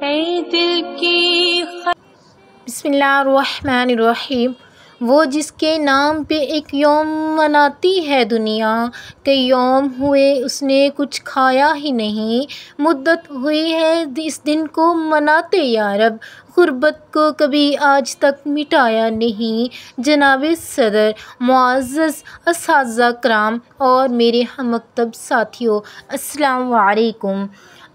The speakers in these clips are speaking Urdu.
اے دل کی بسم اللہ الرحمن الرحیم۔ وہ جس کے نام پہ ایک یوم مناتی ہے دنیا، کئی یوم ہوئے اس نے کچھ کھایا ہی نہیں، مدت ہوئی ہے اس دن کو مناتے یا رب، غربت کو کبھی آج تک مٹایا نہیں۔ جناب صدر، معزز اساتذہ کرام اور میرے ہم مکتب ساتھیوں، السلام علیکم۔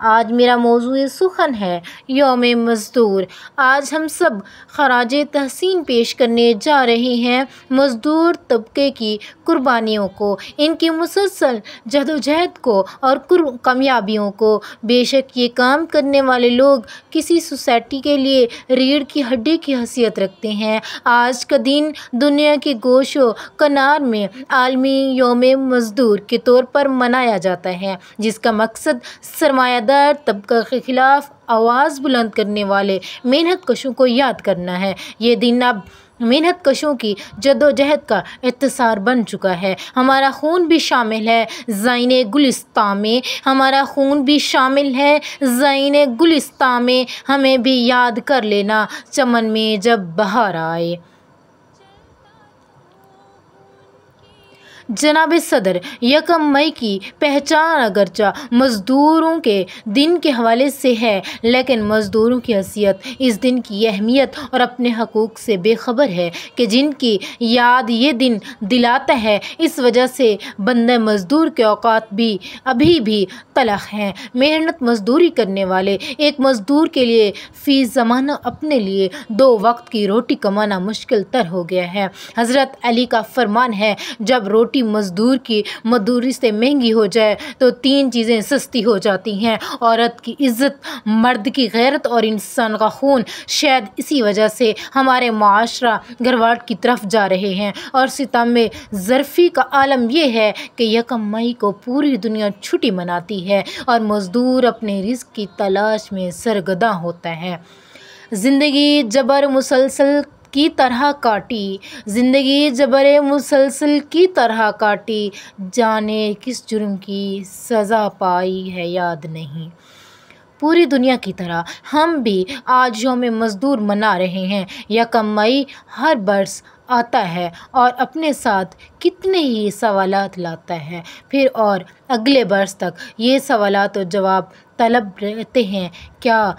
آج میرا موضوع سخن ہے یوم مزدور۔ آج ہم سب خراج تحسین پیش کرنے جا رہے ہیں مزدور طبقے کی قربانیوں کو، ان کی مسلسل جدوجہد کو اور کامیابیوں کو۔ بے شک یہ کام کرنے والے لوگ کسی سوسائٹی کے لیے ریڑھ کی ہڈی کی حیثیت رکھتے ہیں۔ آج کا دن دنیا کے گوش و کنار میں عالمی یوم مزدور کے طور پر منایا جاتا ہے، جس کا مقصد سرمایہ دار طبقہ کے خلاف آواز بلند کرنے والے محنت کشوں کو یاد کرنا ہے۔ یہ دن اب محنت کشوں کی جدوجہد کا اختصار بن چکا ہے۔ ہمارا خون بھی شامل ہے زائن گلستان میں، ہمارا خون بھی شامل ہے زائن گلستان میں، ہمیں بھی یاد کر لینا چمن میں جب بہار آئے۔ جناب صدر، یکم مئی کی پہچان اگرچہ مزدوروں کے دن کے حوالے سے ہے، لیکن مزدوروں کی حیثیت اس دن کی اہمیت اور اپنے حقوق سے بے خبر ہے کہ جن کی یاد یہ دن دلاتا ہے۔ اس وجہ سے بندہ مزدور کے اوقات بھی ابھی بھی تلخ ہیں۔ محنت مزدوری کرنے والے ایک مزدور کے لیے فی زمانہ اپنے لیے 2 وقت کی روٹی کمانا مشکل تر ہو گیا ہے۔ حضرت علی کا فرمان ہے، جب روٹی مزدور کی مزدوری سے مہنگی ہو جائے تو 3 چیزیں سستی ہو جاتی ہیں: عورت کی عزت، مرد کی غیرت اور انسان کا خون۔ شاید اسی وجہ سے ہمارے معاشرہ گرواٹ کی طرف جا رہے ہیں اور ستم ظرفی کا عالم یہ ہے کہ یکم مئی کو پوری دنیا چھٹی مناتی ہے اور مزدور اپنے رزق کی تلاش میں سرگرداں ہوتا ہے۔ زندگی جبر مسلسل کی طرح کاٹی، زندگی جبر مسلسل کی طرح کاٹی، جانے کس جرم کی سزا پائی ہے یاد نہیں۔ پوری دنیا کی طرح ہم بھی آج یوم مزدور منا رہے ہیں۔ یکم مئی ہر برس آتا ہے اور اپنے ساتھ کتنے ہی سوالات لاتا ہے، پھر اور اگلے برس تک یہ سوالات و جواب طلب رہتے ہیں۔ کیا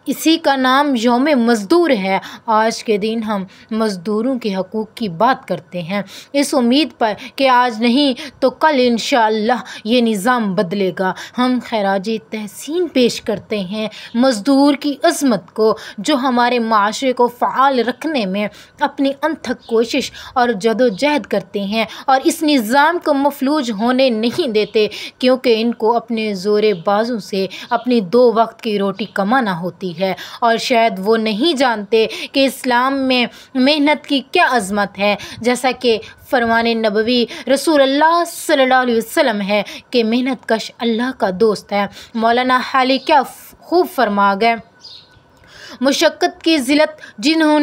اسی کا نام یوم مزدور ہے؟ آج کے دن ہم مزدوروں کے حقوق کی بات کرتے ہیں، اس امید پر کہ آج نہیں تو کل انشاءاللہ یہ نظام بدلے گا۔ ہم خراج تحسین پیش کرتے ہیں مزدور کی عظمت کو، جو ہمارے معاشرے کو فعال رکھنے میں اپنی انتھک کوشش اور جدوجہد کرتے ہیں اور اس نظام کو مفلوج ہونے نہیں دیتے، کیونکہ ان کو اپنے زور بازو سے اپنی 2 وقت کی روٹی کمانا ہوتی ہے، اور شاید وہ نہیں جانتے کہ اسلام میں محنت کی کیا عظمت ہے۔ جیسا کہ فرمان نبوی رسول اللہ صلی اللہ علیہ وسلم ہے کہ محنت کش اللہ کا دوست ہے۔ مولانا حالی کیا خوب فرما گئے: مشقت کی ذلت جنہوں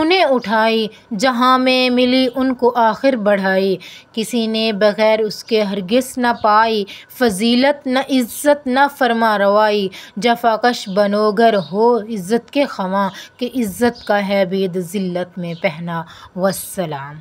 نے اٹھائی، جہاں میں ملی ان کو آخر بڑھائی، کسی نے بغیر اس کے ہرگز نہ پائی، فضیلت نہ عزت نہ فرما روائی، جفاکش بنو گر ہو عزت کے خواہاں، کہ عزت کا ہے بید ذلت میں پہنا۔ والسلام۔